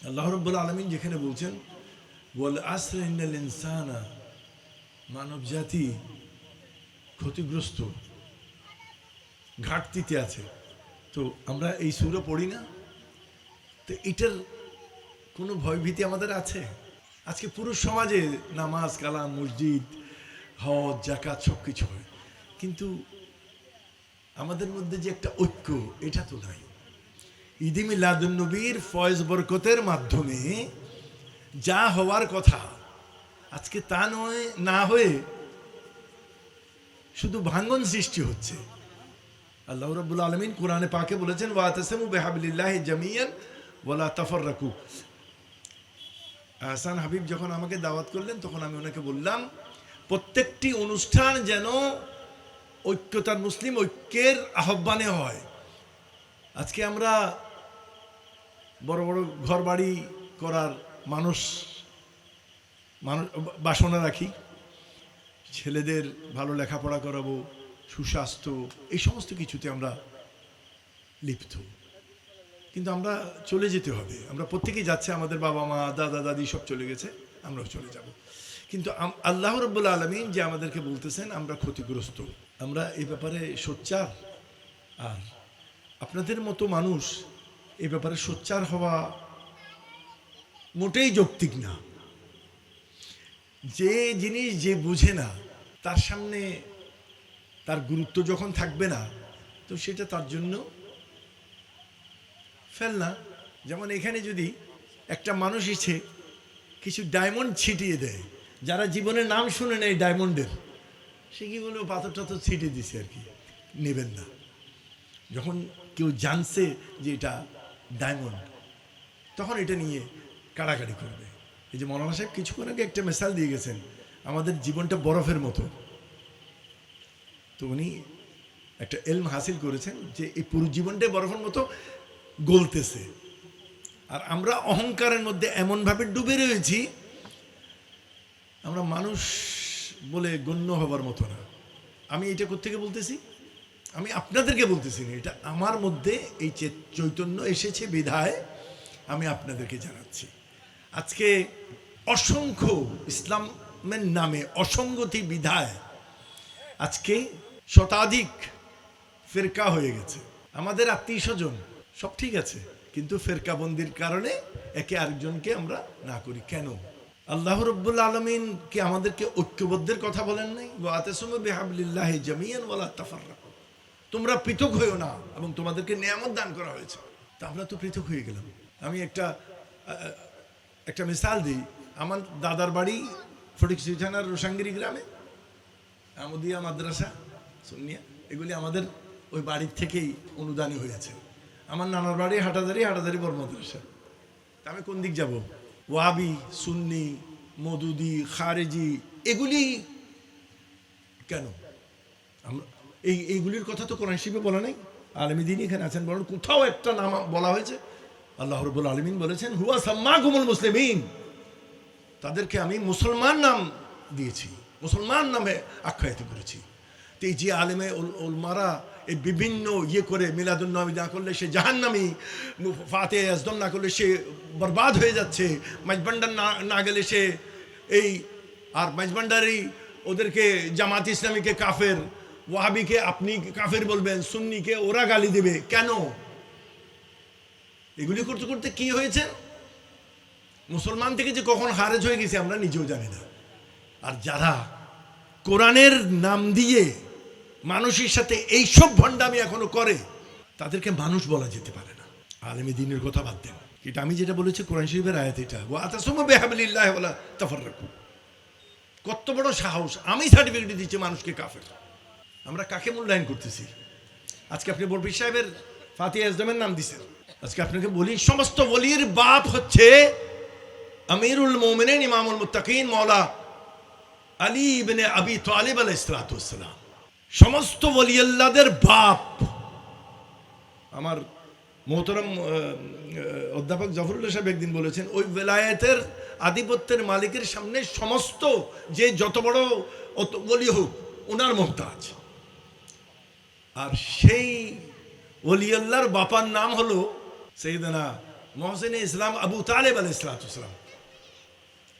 আল্লাহ রাব্বুল আলামিন যেখানে বলছেন ওয়াল আসর ইন্নাল ইনসানা, মানব জাতি ক্ষতিগ্রস্ত, ঘাটতিতে আছে। তো আমরা এই সূরা পড়ি না, তো এটার কোনো ভয়ভীতি আমাদের আছে? আজকে পুরো সমাজে নামাজ কালাম মসজিদ হজ জাকাত সব কিছু হয়, কিন্তু আমাদের মধ্যে যে একটা ঐক্য, এটা তো নাই। ঈদে মিলাদুন নবীর ফয়েজ বরকতের মাধ্যমে যা হওয়ার কথা আজকে তা নয়, না হয়ে শুধু ভাঙ্গন সৃষ্টি হচ্ছে। আল্লাহ রাব্বুল আলামিন কোরআনে পাকে বলেছেন ওয়াতাসিমু বিহাবলিল্লাহি জামিয়ান ওয়ালা তাফাররাকু। আহসান হাবিব যখন আমাকে দাওয়াত করলেন তখন আমি ওনাকে বললাম প্রত্যেকটি অনুষ্ঠান যেন ঐক্যতার মুসলিম ঐক্যের আহ্বানে হয়। আজকে আমরা বড় বড় ঘর বাড়ি করার মানুষ বাসনা রাখি, ছেলেদের ভালো লেখাপড়া করাবো, সুস্বাস্থ্য, এই সমস্ত কিছুতে আমরা লিপ্ত। কিন্তু আমরা চলে যেতে হবে, আমরা প্রত্যেকেই যাচ্ছে, আমাদের বাবা মা দাদা দাদি সব চলে গেছে, আমরাও চলে যাব। কিন্তু আল্লাহ রাব্বুল আলামিন যে আমাদেরকে বলতেছেন আমরা ক্ষতিগ্রস্ত, আমরা এই ব্যাপারে সোচ্চার। আর আপনাদের মতো মানুষ এই ব্যাপারে সোচ্চার হওয়া মোটেই যৌক্তিক না। যে জিনিস যে বুঝে না তার সামনে তার গুরুত্ব যখন থাকবে না, তো সেটা তার জন্য ফেলনা। যেমন এখানে যদি একটা মানুষ এসে কিছু ডায়মন্ড ছিটিয়ে দেয়, যারা জীবনের নাম শুনে নেয় ডায়মন্ডের, সে কি বলবে পাথর টাথর ছিটিয়ে দিছে আর কি, নেবেন না। যখন কেউ জানছে যে এটা ডায়মন্ড, তখন এটা নিয়ে কাড়াকাড়ি করবে। এই যে মৌলানা সাহেব কিছুক্ষণ আগে একটা মিসাল দিয়ে গেছেন, আমাদের জীবনটা বরফের মতো। তো উনি একটা এলম হাসিল করেছেন যে এই পুরো জীবনটাই বরফের মতো গলতেছে, আর আমরা অহংকারের মধ্যে এমনভাবে ডুবে রয়েছি, আমরা মানুষ বলে গণ্য হবার মতো না। আমি এটা কোত্থেকে বলতেছি, আমি আপনাদেরকে বলতেছি না, এটা আমার মধ্যে এই চৈতন্য এসেছে বিধায় আমি আপনাদেরকে জানাচ্ছি। আজকে অসংখ্য ইসলামের নামে অসঙ্গতি বিধায় আজকে শতাধিক ফেরকা হয়ে গেছে। আমাদের আত্মীয় স্বজন সব ঠিক আছে, কিন্তু ফেরকাবন্দির কারণে একে আরেকজনকে আমরা না করি কেন? আল্লাহ রাব্বুল আলামিন কি আমাদেরকে ঐক্যবদ্ধের কথা বলেন নাই? ওয়াতাসিমু বিহাবলিল্লাহি জামিয়ান ওয়ালা তাফাররাকু, তোমরা পৃথক হইও না এবং তোমাদেরকে নিয়ামত দান করা হয়েছে। তা আমরা তো পৃথক হয়ে গেলাম। আমি একটা মিসাল দিই। আমার দাদার বাড়ি ফটিকছড়ি থানার রোসাঙ্গিরি গ্রামে, আমদিয়া মাদ্রাসা সুন্নিয়া, এগুলি আমাদের ওই বাড়ির থেকেই অনুদানী হয়েছে। আমার নানার বাড়ি হাটাদারি বড় মাদ্রাসা। তা আমি কোন দিক যাব? ওয়াবি, সুন্নি, মদুদি, খারেজি, এগুলি কেন? আমরা এইগুলির কথা তো কোরআন শরীফে বলা নেই। আলেমী দ্বীন এখানে আছেন, বরং কোথাও একটা নাম বলা হয়েছে। আল্লাহ রাব্বুল আলামিন বলেছেন হুয়া সাম্মাকুমুল মুসলিমিন, তাদেরকে আমি মুসলমান নাম দিয়েছি, মুসলমান নামে আখ্যায়িত করেছি। তো এই যে আলেমে উলমারা এই বিভিন্ন করে মিলাদুন নবী না করলে সে জাহান্নামী, ফাতে আজদম না করলে সে বরবাদ হয়ে যাচ্ছে, মাইজবান্ডার না গেলে সে এই, আর মাইজবান্ডারই ওদেরকে জামাত ইসলামীকে কাফের, ওয়াহাবিকে আপনি কাফের বলবেন, সুন্নিকে ওরা গালি দেবে কেন? এগুলি করতে করতে কি হয়েছে? মুসলমান থেকে যে কখন খারেজ হয়ে গেছে আমরা নিজেও জানি না। আর যারা কোরআনের নাম দিয়ে মানুষের সাথে এইসব ভণ্ডামি এখনো করে, তাদেরকে মানুষ বলা যেতে পারে না। আলেমী দ্বীনের কথা বাদ দেন, এটা আমি যেটা বলেছি কোরআন শরীফের আয়াত, এটা ওয়াতাসিমু বিহাবলিল্লাহি ওয়ালা তাফাররাকু। কত বড় সাহস! আমি সার্টিফিকেট দিচ্ছি মানুষকে কাফের। আমরা কাকে মূল্যায়ন করতেছি? আজকে আপনি বড় পীর সাহেবের ফাতিহা আজমের নাম দিচ্ছেন। আজকে আপনাকে বলি সমস্ত ওলির বাপ হচ্ছে আমিরুল মুমিনিন ইমামুল মুত্তাকিন মওলা আলী ইবনে আবি তালিব আলাইহিস সালাতু ওয়াস সালাম। সমস্ত ওলি আল্লাহদের বাপ। আমার মোহতরম অধ্যাপক জাফরুল্লাহ সাহেব একদিন বলেছেন ওই বেলায়েতের আধিপত্যের মালিকের সামনে সমস্ত যে যত বড় ওলি হোক ওনার মুহতাজ। আর সেই ওলি আল্লাহর বাপার নাম হলো সাইয়েদনা মহসিনে ইসলাম আবু তালেব আলাইহিসসালাম।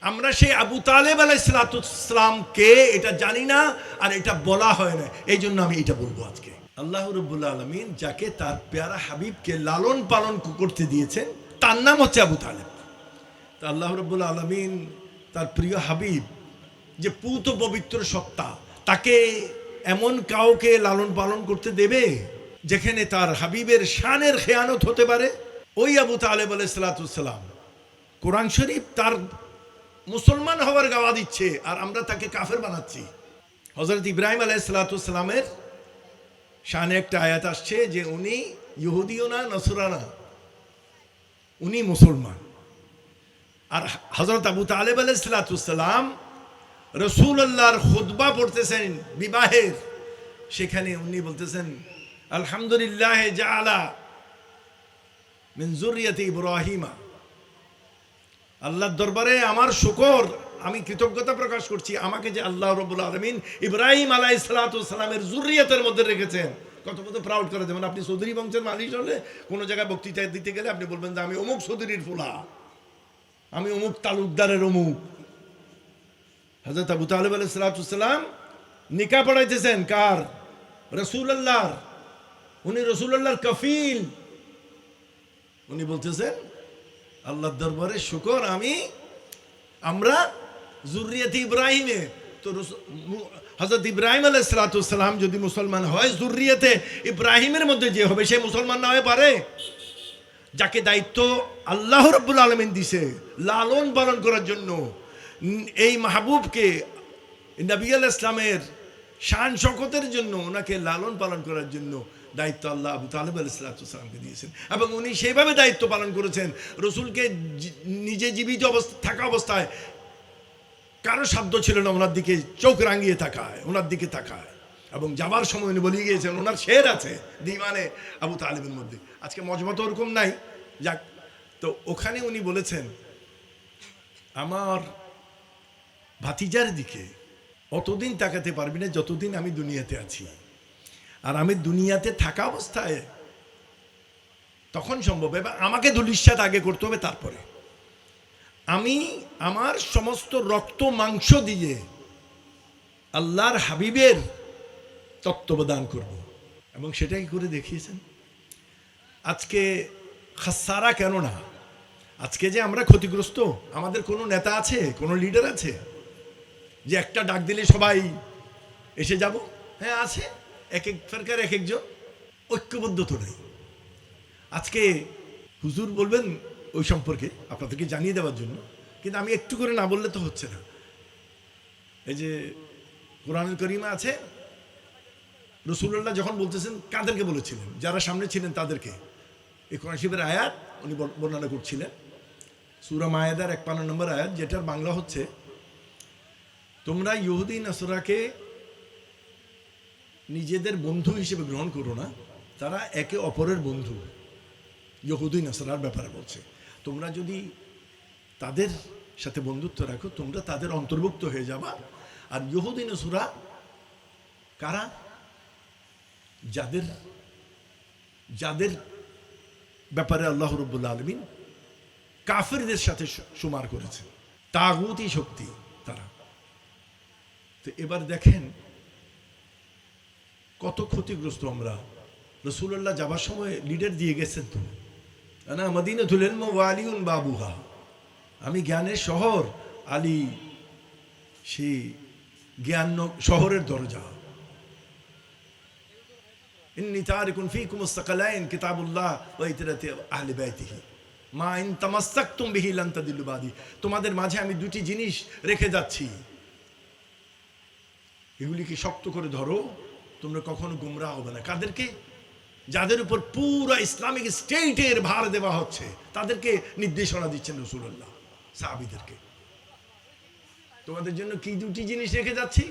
আমরা সেই আবু তালেব আলাইহিসসালামকে এটা জানি না, আর এটা বলা হয় না, এই জন্য আমি এটা বলবো আজকে। আল্লাহ রাব্বুল আলামিন যাকে তার প্যারা হাবিবকে লালন পালন করতে দিয়েছেন তার নাম হচ্ছে আবু তালেব। তা আল্লাহ রাব্বুল আলামিন তার প্রিয় হাবিব যে পূত পবিত্র সত্তা, তাকে এমন কাউকে লালন পালন করতে দেবে যেখানে তার হাবিবের শানের খেয়ানত হতে পারে? ওই আবু তালেব আলাইহিসসালাম কোরআন শরীফ তার মুসলমান হওয়ার গাওয়া দিচ্ছে, আর আমরা তাকে কাফের বানাচ্ছি। হযরত ইব্রাহিম আলাইহিসসালামের শানে একটা আয়াত আসছে যে উনি ইহুদিও না, নসরানা, উনি মুসলমান। আর হযরত আবু তালেব আলাইহিসসালাম রাসূলুল্লাহর খুতবা পড়তেছেন বিবাহের, সেখানে উনি বলতেছেন আলহামদুলিল্লাহ জাআলা মিন যুররিয়াতি ইব্রাহিমা। আল্লাহর দরবারে আমার শুকর, আমি কৃতজ্ঞতা প্রকাশ করছি আমাকে যে আল্লাহ রাব্বুল আলামিন ইব্রাহিম আলাইহিসসালামের যুররিয়াতের মধ্যে রেখেছেন। কত কত প্রাউড করে। যেমন আপনি চৌধুরী বংশের মানুষ হলে কোনো জায়গায় বক্তৃতা দিতে গেলে আপনি বলবেন যে আমি অমুক চৌধুরীর ফুলা, আমি অমুক তালুকদারের অমুক। হযরত আবু তালেব আলাইহিসসালাম নিকাহ পড়াইতেছেন কার? রাসূলুল্লাহর। উনি রাসূলুল্লাহর কফিল। উনি বলতেছেন আল্লাহর দরবারে শুকর আমরা যুররিয়াতে ইব্রাহিমে। তো হযরত ইব্রাহিম আলাইহিসসালাম যদি মুসলমান হয়, যুররিয়াতে ইব্রাহিমের মধ্যে যে হবে সে মুসলমান না হয়ে পারে? যাকে দায়িত্ব আল্লাহ রাব্বুল আলামিন দিছে লালন পালন করার জন্য, এই মাহবুবকে নবী আলাইহিস সালামের শান শওকতের জন্য, ওনাকে লালন পালন করার জন্য দায়িত্ব আল্লাহ আবু তালেব আলাইহিসসালামকে দিয়েছেন। এবং উনি সেইভাবে দায়িত্ব পালন করেছেন, রসুলকে নিজে জীবিত থাকা অবস্থায় কারো সাধ্য ছিল না ওনার দিকে চোখ রাঙিয়ে তাকায়, ওনার দিকে তাকায়। এবং যাবার সময় উনি বলে গিয়েছেন ওনার শের আছে দিওয়ানে আবু তালেবের মধ্যে। আজকে মজমা তো ওরকম নাই, যাক। তো ওখানে উনি বলেছেন আমার ভাতিজার দিকে অতদিন তাকাতে পারবি না যতদিন আমি দুনিয়াতে আছি, আর আমি দুনিয়াতে থাকা অবস্থায় তখন সম্ভব, এবার আমাকে ধূলিসাৎ আগে করতে হবে, তারপরে আমি আমার সমস্ত রক্ত মাংস দিয়ে আল্লাহর হাবিবের তত্ত্বাবধান করব। এবং সেটাই করে দেখিয়েছেন। আজকে খাসারা কেন না? আজকে যে আমরা ক্ষতিগ্রস্ত, আমাদের কোনো নেতা আছে, কোনো লিডার আছে যে একটা ডাক দিলে সবাই এসে যাব? হ্যাঁ আছে, এক এক ফেরকার এক একজন, ঐক্যবদ্ধ তো নেই। আজকে হুজুর বলবেন ওই সম্পর্কে আপনাদেরকে জানিয়ে দেওয়ার জন্য, কিন্তু আমি একটু করে না বললে তো হচ্ছে না। এই যে কোরআনুল কারীমে আছে, রাসূলুল্লাহ যখন বলতেছেন কাদেরকে বলেছিলেন? যারা সামনে ছিলেন তাদেরকে। এই কোরআন শরীফের আয়াত উনি বর্ণনা করছিলেন, সূরা মায়েদার ৫১ নম্বর আয়াত, যেটার বাংলা হচ্ছে তোমরা ইহুদি নাসরাকে নিজেদের বন্ধু হিসেবে গ্রহণ করো না, তারা একে অপরের বন্ধু। ইহুদি নাসরার ব্যাপারে বলছে, তোমরা যদি তাদের সাথে বন্ধুত্ব রাখো তোমরা তাদের অন্তর্ভুক্ত হয়ে যাবা। আর ইহুদি নাসরা কারা? যাদের যাদের ব্যাপারে আল্লাহ রাব্বুল আলামিন কাফেরদের সাথে সুমার করেছে, তাগুতি শক্তি তারা। তো এবার দেখেন কত ক্ষতিগ্রস্ত আমরা। রাসূলুল্লাহ যাবার সময় লিডার দিয়ে গেছেন, তো আনা মদিনাতুল ইলম ওয়া আলিউন বাবুহা, আমি জ্ঞানের শহর, আলী সেই জ্ঞান শহরের দরজা। ইন্নী তারিকুন ফীকুমুস সাকালাইন কিতাবুল্লাহ ওয়া ইতরাতি আহলি বাইতিহি মা ইন তামাসসাকতুম বিহি লান তাদিল্লু বাদি। তোমাদের মাঝে আমি দুটি জিনিস রেখে যাচ্ছি, এগুলিকে শক্ত করে ধরো, তোমরা কখনো গুমরাহ হবে না। কাদেরকে? যাদের উপর পুরো ইসলামিক স্টেটের ভার দেওয়া হচ্ছে, তাদেরকে নির্দেশনা দিচ্ছেন রাসূলুল্লাহ সাহাবীদেরকে। তোমাদের জন্য কি দুটি জিনিস রেখে যাচ্ছি?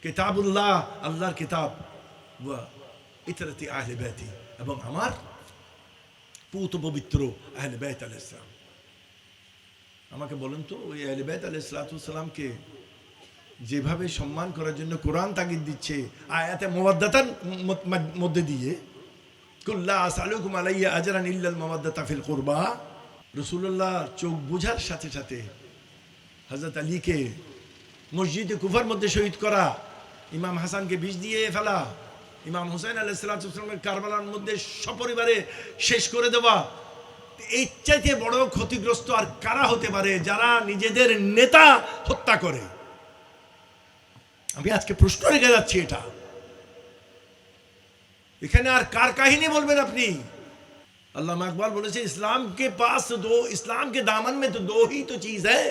কিতাবুল্লাহ, আল্লাহর কিতাব, ওয়া ইতরাতি আহলি বাইতি, এবং আমার পূত পবিত্র আহলে বাইত আলাইহিস সালাম। আমাকে বলেন তো, ওই আহলে বাইত আলাইহিস সালামকে যেভাবে সম্মান করার জন্য কোরআন তাগিদ দিচ্ছে আয়াতে মুওয়াদ্দাতার মধ্যে দিয়ে, কুল্লা আসআলুকুম আলাইহি আজরান ইল্লাল মাওয়াদ্দাতা ফিল কুরবা। রাসূলুল্লাহ চোখ বুঝার সাথে সাথে হযরত আলীকে মসজিদে কুফার মধ্যে শহীদ করা, ইমাম হাসানকে বিষ দিয়ে ফেলা, ইমাম হুসাইন আলাইহিস সালামের কারবালার মধ্যে সপরিবারে শেষ করে দেওয়া, এর চাইতে বড় ক্ষতিগ্রস্ত আর কারা হতে পারে যারা নিজেদের নেতা হত্যা করে? আমি আজকে প্রশ্ন রেখে যাচ্ছি, এটা এখানে আর কার কাহিনী বলবেন আপনি? আল্লামা ইকবাল বলেছে, ইসলাম কে পাস দো, ইসলাম के दामन में तो दो ही तो चीज है,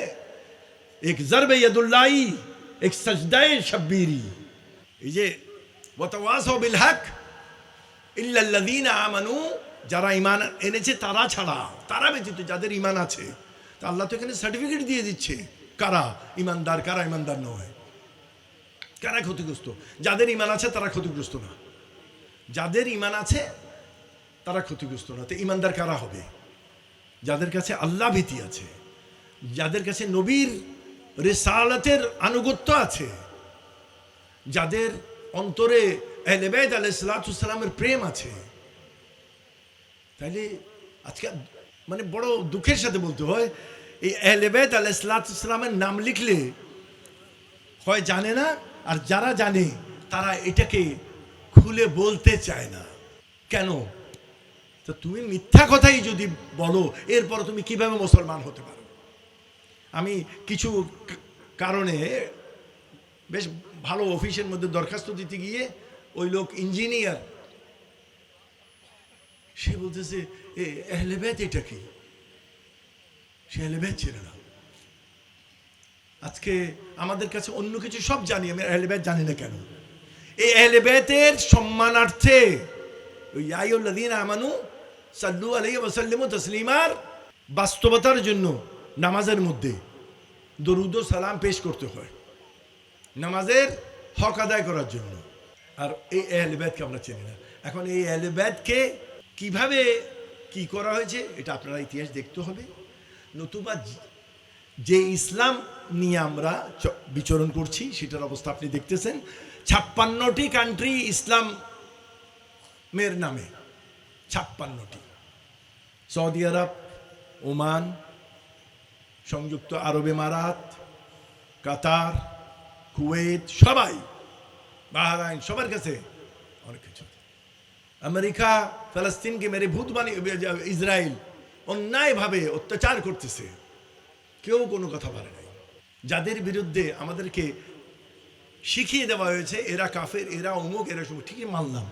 एक ज़रब यदुल्लाही, एक सजदाए शब्बीरी। এই যে ওয়াতাওয়াসাউ বিল হক ইল্লাল্লাযীনা আমানু, যারা ঈমান এনেছে তারা ছাড়া, তারা ব্যতীত যাদের ঈমান আছে। তা আল্লাহ তো এখানে সার্টিফিকেট দিয়ে দিচ্ছে কারা ঈমানদার, কারা ঈমানদার নয়, কারা ক্ষতিগ্রস্ত। যাদের ঈমান আছে তারা ক্ষতিগ্রস্ত না, যাদের ঈমান আছে তারা ক্ষতিগ্রস্ত না। তো ঈমানদার কারা হবে? যাদের কাছে আল্লাহ ভীতি আছে, যাদের কাছে নবীর রিসালাতের আনুগত্য আছে, যাদের অন্তরে আহলে বাইত আলাইহিস সালামের প্রেম আছে। তাইলে আজকে মানে বড় দুঃখের সাথে বলতে হয়, এই আহলে বাইত আলাইহিস সালামের নাম লিখলে হয় জানে না, আর যারা জানে তারা এটাকে খুলে বলতে চায় না। কেন? তো তুমি মিথ্যা কথাই যদি বলো, এরপর তুমি কিভাবে মুসলমান হতে পারো? আমি কিছু কারণে বেশ ভালো অফিসের মধ্যে দরখাস্ত দিতে গিয়ে ওই লোক ইঞ্জিনিয়ার, সে বলতেছে আহলে বাইত এটা কি? সে আহলে বাইত ছিল না। আজকে আমাদের কাছে অন্য কিছু সব জানি, আমি আহলে বাইত জানি না কেন? এই আহলে বাইতের সম্মানার্থে ওই ইয়া আইয়ুহাল্লাযীনা আমানু সাল্লু আলাইহি ওয়া সাল্লিমু তাসলিমার বাস্তবতার জন্য নামাজের মধ্যে দরুদ ও সালাম পেশ করতে হয়, নামাজের হক আদায় করার জন্য। আর এই আহলে বাইতকে আমরা চিনি না। এখন এই আহলে বাইতকে কিভাবে কি করা হয়েছে এটা আপনারা ইতিহাস দেখতে হবে। নতুবা যে ইসলাম নিয়ে আমরা বিচরণ করছি সেটার অবস্থা আপনি দেখতেছেন। 56টি কান্ট্রি ইসলামের নামে, 56টি। সৌদি আরব, ওমান, সংযুক্ত আরব আমিরাত, কাতার, কুয়েত, সবাই, বাহরাইন, সবার কাছে অনেক কিছু। আমেরিকা ফিলিস্তিনকে মেরে ভূত বানিয়ে, ইসরায়েল অন্যায়ভাবে অত্যাচার করতেছে, কেউ কোনো কথা বলে নাই। যাদের বিরুদ্ধে আমাদেরকে শিখিয়ে দেওয়া হয়েছে এরা কাফের, এরা অমুক, এরা সব, ঠিকই মানলাম,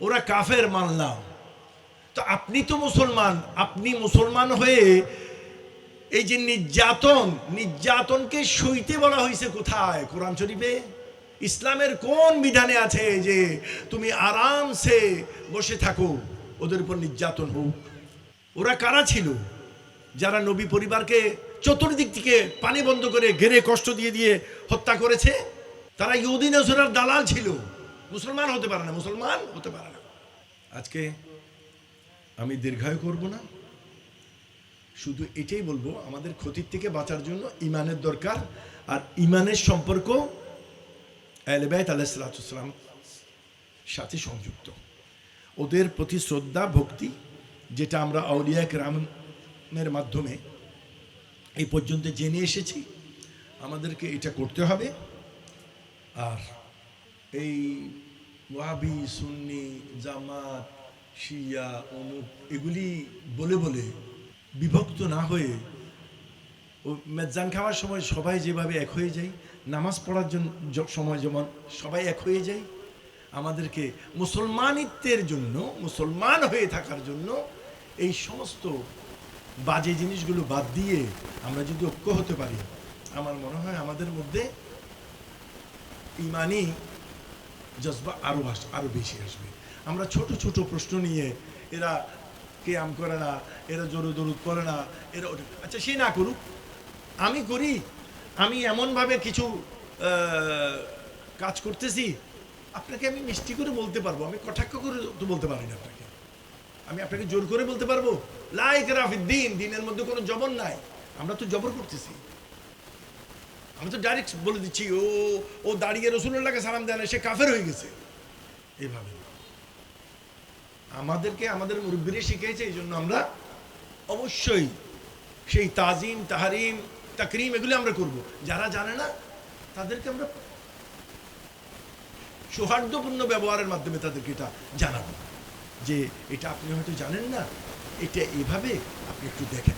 ওরা কাফের মানলাম। তো আপনি তো মুসলমান, আপনি মুসলমান হয়ে এই যে নির্যাতনকে সইতে বলা হয়েছে কোথায়? কোরআন শরীফে? ইসলামের কোন বিধানে আছে যে তুমি আরামসে বসে থাকো, ওদের উপর নির্যাতন হোক? ওরা কারা ছিল যারা নবী পরিবারকে চতুর্দিক থেকে পানি বন্ধ করে ঘেরে কষ্ট দিয়ে দিয়ে হত্যা করেছে? তারা ইহুদি নাসারার দালাল ছিল। মুসলমান হতে পারে না, মুসলমান হতে পারে না। আজকে আমি দীর্ঘায়ু করব না, শুধু এটাই বলবো, আমাদের ক্ষতির থেকে বাঁচার জন্য ইমানের দরকার। আর ইমানের সম্পর্ক আহলে বাইত আলাইহিস সালাম সাথে সংযুক্ত। ওদের প্রতি শ্রদ্ধা ভক্তি, যেটা আমরা আউলিয়া কেরামের মাধ্যমে এই পর্যন্ত জেনে এসেছি, আমাদেরকে এটা করতে হবে। আর এই ওয়াহাবি, সুন্নি, জামাত, শিয়া, অমুক এগুলি বলে বলে বিভক্ত না হয়ে, ও মেজান খাওয়ার সময় সবাই যেভাবে এক হয়ে যায়, নামাজ পড়ার জন্য সময় যেমন সবাই এক হয়ে যায়, আমাদেরকে মুসলমানিত্বের জন্য, মুসলমান হয়ে থাকার জন্য এই সমস্ত বাজে জিনিসগুলো বাদ দিয়ে আমরা যদি ঐক্য হতে পারি, আমার মনে হয় আমাদের মধ্যে ইমানি জজবা আরো বেশি আসবে। আমরা ছোট ছোট প্রশ্ন নিয়ে, এরা কিয়াম করে না, এরা জোরে দরুদ করে না, এরা ওটা, আচ্ছা সে না করুক, আমি করি। আমি এমনভাবে কিছু কাজ করতেছি, আপনাকে আমি মিষ্টি করে বলতে পারবো, আমি কটাক্ষ করে তো বলতে পারি না আপনাকে। আমি আপনাকে জোর করে বলতে পারবো লা ইকরাহা ফিদ্দীন, দিনের মধ্যে কোনো জবর নাই। আমরা তো জবর করতেছি, আমি তো ডাইরেক্ট বলে দিচ্ছি ও দাঁড়িয়ে রাসূলুল্লাহকে সালাম দেয় না, সে কাফের হয়ে গেছে। এইভাবে আমাদেরকে আমাদের মুরব্বীরা শিখিয়েছে, এই জন্য আমরা অবশ্যই সেই তাজিম, তাহারিম, তাকরিম এগুলি আমরা করব। যারা জানে না তাদেরকে আমরা সৌহার্দ্যপূর্ণ ব্যবহারের মাধ্যমে তাদেরকে এটা জানাবো যে এটা আপনি হয়তো জানেন না, এটা এভাবে আপনি একটু দেখেন।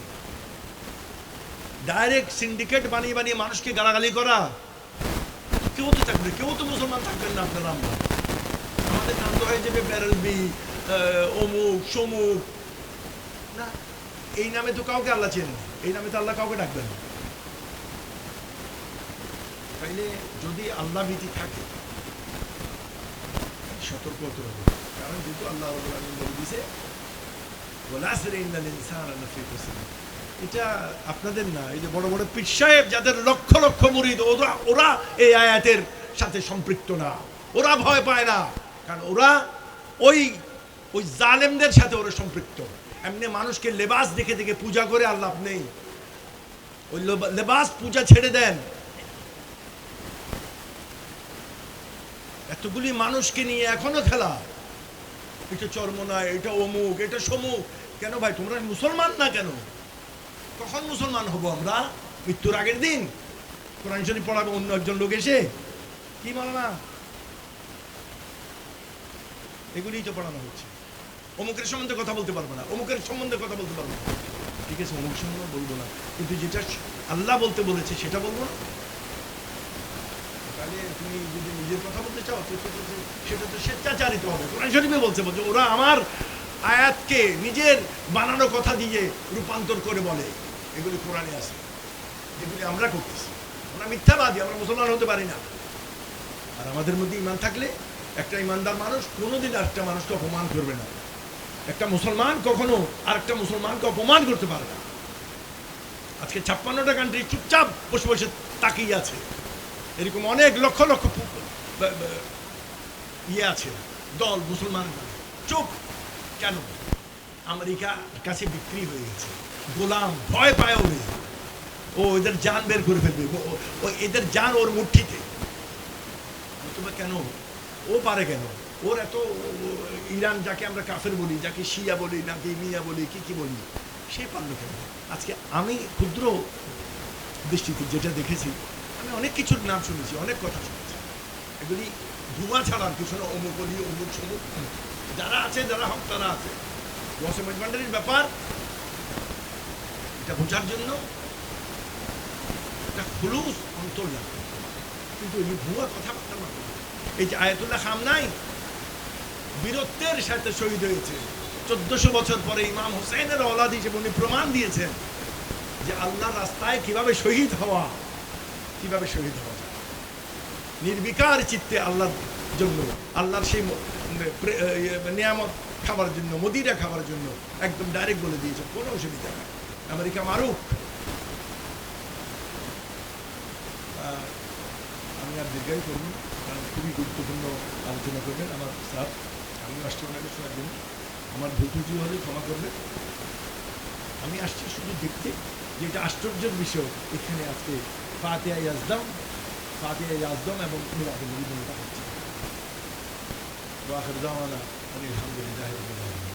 ডাইরেক্ট সিন্ডিকেট বানিয়ে বানিয়ে মানুষকে গালাগালি করা, কেউ তো থাকবে, কেউ তো মুসলমান থাকবেন না আপনারা। আমাদের নাম তো হয়ে যাবে বেরেলবি, অমুক সমুক। না, এই নামে তো কাউকে আল্লাহ চেনেন, এই নামে তো আল্লাহ কাউকে ডাকবেন না। তাইলে যদি আল্লাহ ভীতি থাকে সতর্ক হতে হবে, কারণ যেহেতু আল্লাহ বলে দিয়েছে এটা আপনাদের না, এই যে বড় বড় পীর সাহেব যাদের লক্ষ লক্ষ মুরিদ, ওরা এই আয়াতের সাথে সম্পৃক্ত না, ওরা ভয় পায় না, কারণ ওরা ওই ওই জালেমদের সাথে ওরা সম্পৃক্ত। এমনি মানুষকে লেবাস দেখে দেখে পূজা করে আর লাভ নেই, ওই লেবাস পূজা ছেড়ে দেন। এতগুলি মানুষকে নিয়ে এখনো খেলা, এটা চরমনায়, এটা অমুক, এটা সমুক। কেন ভাই তোমরা মুসলমান না কেন? কখন মুসলমান হব আমরা? মৃত্যুর আগের দিন কোরআন শরীফ পড়াবে অন্য একজন লোক এসে? কি মানা, এগুলিই তো পড়ানো হচ্ছে। অমুকের সম্বন্ধে কথা বলতে পারবো না, অমুকের সম্বন্ধে কথা বলতে পারবো না, ঠিক আছে অমুক সম্বন্ধে বলবো না, কিন্তু যেটা আল্লাহ বলতে বলেছে সেটা বলবো না। তাহলে তুমি যদি নিজের কথা বলতে চাও সেটা তো স্বেচ্ছাচারিত হবে। কোরআন শরীফে বলছে ওরা আমার আয়াতকে নিজের বানানো কথা দিয়ে রূপান্তর করে বলে, এগুলি কোরআনে আছে, যেগুলি আমরা করতেছি। আমরা মিথ্যাবাদী, আমরা মুসলমান হতে পারি না। আর আমাদের মধ্যে ইমান থাকলে একটা ইমানদার মানুষ কোনোদিন আরেকটা মানুষকে অপমান করবে না। একটা মুসলমান কখনো আরেকটা মুসলমানকে অপমান করতে পারে না। আজকে 56টা কান্ট্রি চুপচাপ বসে বসে তাকিয়ে আছে, এরকম অনেক লক্ষ লক্ষ ইয়ে আছে দল, মুসলমান চুপ কেন? আমেরিকার কাছে বিক্রি হয়ে গেছে, গোলাম, ভয় পায় ওরে, ও এদের জান বের করে ফেলবে, ও এদের জান ওর মুঠিতে। কেন ও পারে? কেন ওর এত? ইরান যাকে আমরা কাফের বলি, যাকে শিয়া বলি, নাকি মিয়া বলি, কি বলি, সে পারলো কেন? আজকে আমি ক্ষুদ্র দৃষ্টিতে যেটা দেখেছি, আমি অনেক কিছুর নাম শুনেছি, অনেক কথা শুনেছি, এগুলি ধোঁয়া ছাড়ার কিছু না। অমুক বলি, অমুক সমুক, যারা আছে, যারা হক তারা আছে। ওয়াসিমের ব্যাপার এটা বোঝার জন্য একটা খুলুস অন্তর লাগবে, কিন্তু এই ভুয়া কথাবার্তা মাত্র। এই যে আয়াতুল্লাহ খামনাই বীরত্বের সাথে শহীদ হয়েছে, 1400 বছর পরে ইমাম হুসাইনের औलाद হিসেবে উনি প্রমাণ দিয়েছেন যে আল্লাহর রাস্তায় কিভাবে শহীদ হওয়া যায় নির্বিকার চিত্তে আল্লাহর জন্য, আল্লাহর সেই নিয়ামত খাবার জন্য, মদিরা খাবার জন্য একদম ডাইরেক্ট বলে দিয়েছে, কোনো অসুবিধা নেই, আমেরিকা মারুক। আমি আর দীর্ঘায়ী করব, কারণ খুবই গুরুত্বপূর্ণ আলোচনা করবেন আমার স্যার। আমি আসছি ওনাকে শোনার জন্য, আমার ভুল ত্রুটি হলে ক্ষমা করবেন। আমি আসছি শুধু দেখতে যে এটা আশ্চর্যের বিষয়, এখানে আজকে ফাতিহা ইয়াজদাম এবং মিলাদুল নবী হচ্ছে। ওয়া আখির দাওয়ানা আলহামদুলিল্লাহি রাব্বিল আলামিন।